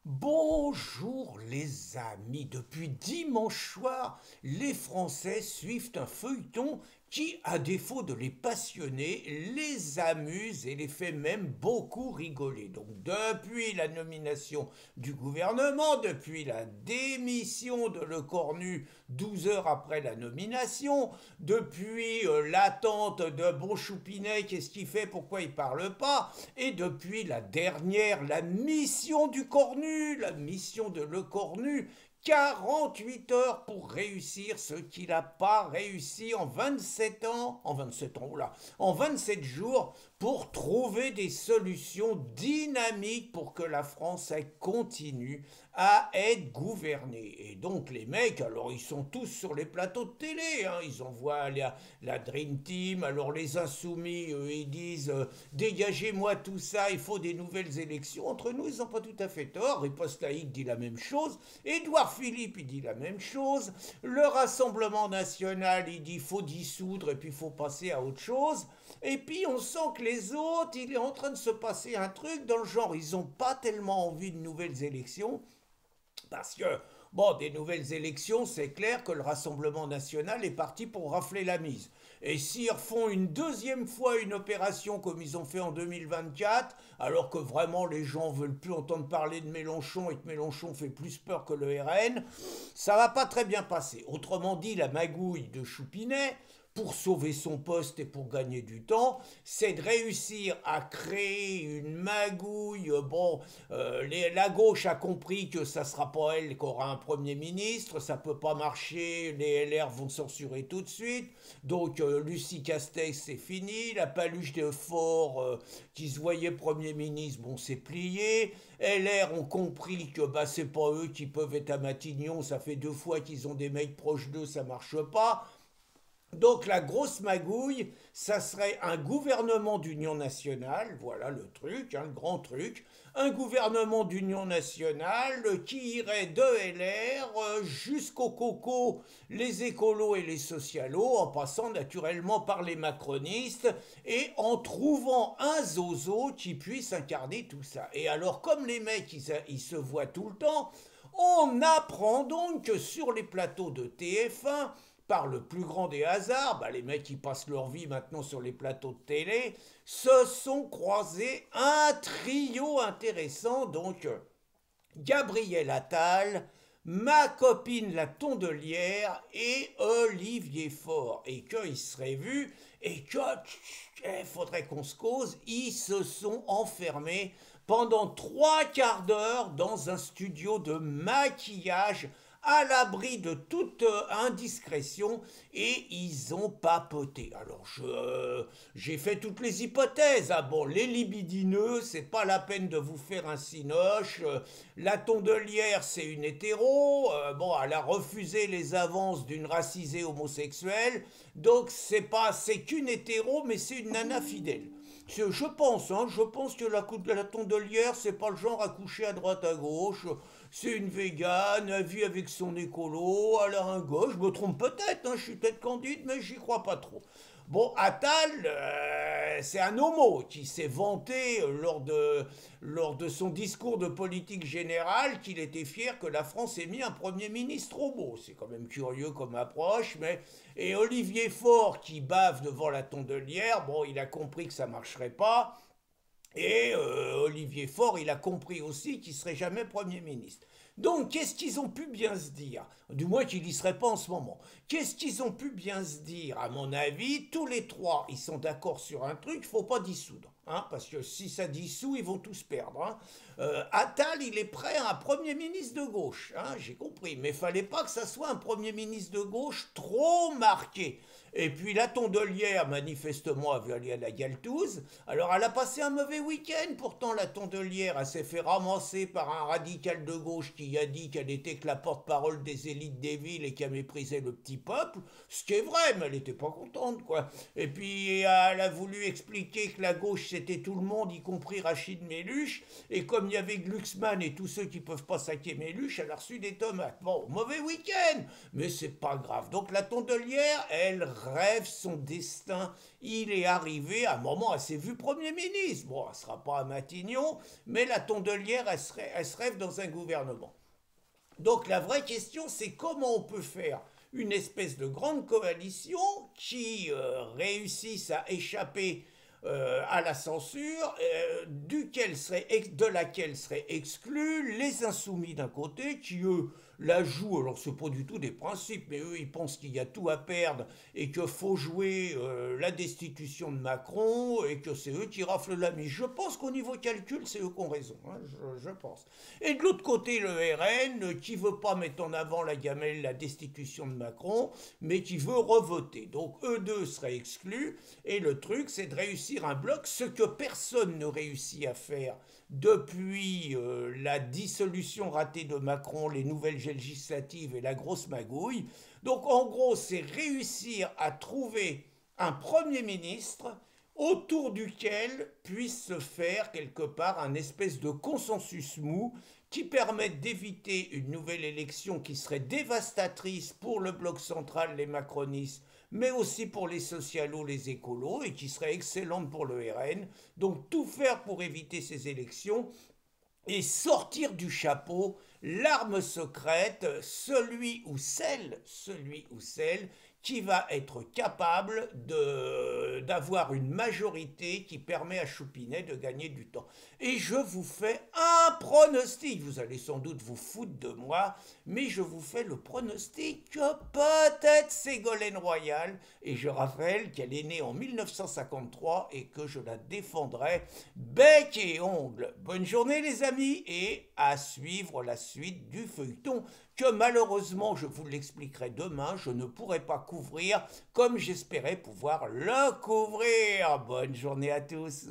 Bonjour les amis, depuis dimanche soir, les Français suivent un feuilleton qui, à défaut de les passionner, les amuse et les fait même beaucoup rigoler. Donc depuis la nomination du gouvernement, depuis la démission de Lecornu 12 heures après la nomination, depuis l'attente de Bon Choupinet, qu'est-ce qu'il fait, pourquoi il parle pas, et depuis la mission du Cornu, la mission de Le Cornu, 48 heures pour réussir ce qu'il n'a pas réussi en 27 ans, en 27 jours, pour trouver des solutions dynamiques pour que la France continue à être gouvernée. Et donc les mecs, alors ils sont tous sur les plateaux de télé, hein, ils envoient la Dream Team, alors les insoumis, ils disent dégagez-moi tout ça, il faut des nouvelles élections. Entre nous, ils n'ont pas tout à fait tort. Riposte laïque dit la même chose. Édouard Philippe, il dit la même chose. Le Rassemblement national, il dit faut dissoudre et puis il faut passer à autre chose. Et puis on sent que les autres, il est en train de se passer un truc dans le genre, ils n'ont pas tellement envie de nouvelles élections. Parce que, bon, des nouvelles élections, c'est clair que le Rassemblement national est parti pour rafler la mise. Et s'ils refont une deuxième fois une opération comme ils ont fait en 2024, alors que vraiment les gens veulent plus entendre parler de Mélenchon et que Mélenchon fait plus peur que le RN, ça va pas très bien passer. Autrement dit, la magouille de Choupinet, pour sauver son poste et pour gagner du temps, c'est de réussir à créer une magouille. Bon, la gauche a compris que ça sera pas elle qui aura un premier ministre, ça peut pas marcher, les LR vont censurer tout de suite. Donc Lucie Castex, c'est fini, la paluche de Fort qui se voyait premier ministre, bon, c'est plié. LR ont compris que bah c'est pas eux qui peuvent être à Matignon, ça fait 2 fois qu'ils ont des mecs proches d'eux, ça marche pas. Donc la grosse magouille, ça serait un gouvernement d'union nationale, voilà le truc, hein, le grand truc, un gouvernement d'union nationale qui irait de LR jusqu'au coco, les écolos et les socialos, en passant naturellement par les macronistes et en trouvant un zozo qui puisse incarner tout ça. Et alors comme les mecs, ils se voient tout le temps, on apprend donc que sur les plateaux de TF1, par le plus grand des hasards, bah les mecs qui passent leur vie maintenant sur les plateaux de télé, se sont croisés un trio intéressant, donc Gabriel Attal, ma copine la tondelière et Olivier Faure. Et qu'ils seraient vus et que faudrait qu'on se cause, ils se sont enfermés pendant 3 quarts d'heure dans un studio de maquillage à l'abri de toute indiscrétion et ils ont papoté. Alors j'ai fait toutes les hypothèses. Ah bon, les libidineux, c'est pas la peine de vous faire un cinoche. La tondelière, c'est une hétéro. Bon, elle a refusé les avances d'une racisée homosexuelle. Donc c'est qu'une hétéro, mais c'est une nana fidèle. Je pense que la tondelière, c'est pas le genre à coucher à droite à gauche. C'est une végane, elle vit avec son écolo, elle a un gosse, je me trompe peut-être, hein, je suis peut-être candide, mais j'y crois pas trop. Bon, Attal, c'est un homo qui s'est vanté lors de son discours de politique générale qu'il était fier que la France ait mis un Premier ministre homo. C'est quand même curieux comme approche, mais... Et Olivier Faure, qui bave devant la tondelière, bon, il a compris que ça marcherait pas. Et Olivier Faure, il a compris aussi qu'il serait jamais Premier ministre. Donc, qu'est-ce qu'ils ont pu bien se dire? Du moins qu'il n'y serait pas en ce moment. Qu'est-ce qu'ils ont pu bien se dire? À mon avis, tous les trois, ils sont d'accord sur un truc, il ne faut pas dissoudre. Hein, parce que si ça dissout, ils vont tous perdre. Hein. Attal, il est prêt à un Premier ministre de gauche. Hein, j'ai compris. Mais il ne fallait pas que ça soit un Premier ministre de gauche trop marqué. Et puis la tondelière, manifestement, a vu aller à la galtouze. Alors elle a passé un mauvais week-end. Pourtant, la tondelière, elle s'est fait ramasser par un radical de gauche qui a dit qu'elle était que la porte-parole des élites des villes et qu'elle méprisait le petit peuple. Ce qui est vrai, mais elle n'était pas contente, quoi. Et puis elle a voulu expliquer que la gauche, c'était tout le monde, y compris Rachid Méluche. Et comme il y avait Glucksmann et tous ceux qui peuvent pas saquer Méluche, elle a reçu des tomates. Bon, mauvais week-end, mais c'est pas grave. Donc la Tondelière, elle rêve son destin. Il est arrivé à un moment, elle s'est vue Premier ministre. Bon, elle sera pas à Matignon, mais la Tondelière, elle se rêve dans un gouvernement. Donc la vraie question, c'est comment on peut faire une espèce de grande coalition qui réussisse à échapper à la censure, de laquelle seraient exclus les insoumis d'un côté, qui eux la jouent, alors c'est pas du tout des principes, mais eux ils pensent qu'il y a tout à perdre et qu'il faut jouer la destitution de Macron et que c'est eux qui raflent la mise. Je pense qu'au niveau calcul, c'est eux qui ont raison, hein, je pense. Et de l'autre côté, le RN, qui veut pas mettre en avant la gamelle, la destitution de Macron, mais qui veut revoter. Donc eux deux seraient exclus, et le truc, c'est de réussir un bloc, ce que personne ne réussit à faire depuis la dissolution ratée de Macron, les nouvelles législatives et la grosse magouille. Donc en gros, c'est réussir à trouver un Premier ministre autour duquel puisse se faire quelque part un espèce de consensus mou qui permette d'éviter une nouvelle élection qui serait dévastatrice pour le bloc central, les macronistes, mais aussi pour les socialos, les écolos, et qui serait excellente pour le RN. Donc tout faire pour éviter ces élections et sortir du chapeau l'arme secrète, celui ou celle qui va être capable d'avoir une majorité qui permet à Choupinet de gagner du temps. Et je vous fais un pronostic, vous allez sans doute vous foutre de moi, mais je vous fais le pronostic que peut-être Ségolène Royal, et je rappelle qu'elle est née en 1953 et que je la défendrai bec et ongle. Bonne journée les amis, et à suivre la suite du feuilleton que malheureusement, je vous l'expliquerai demain, je ne pourrai pas couvrir comme j'espérais pouvoir le couvrir. Bonne journée à tous.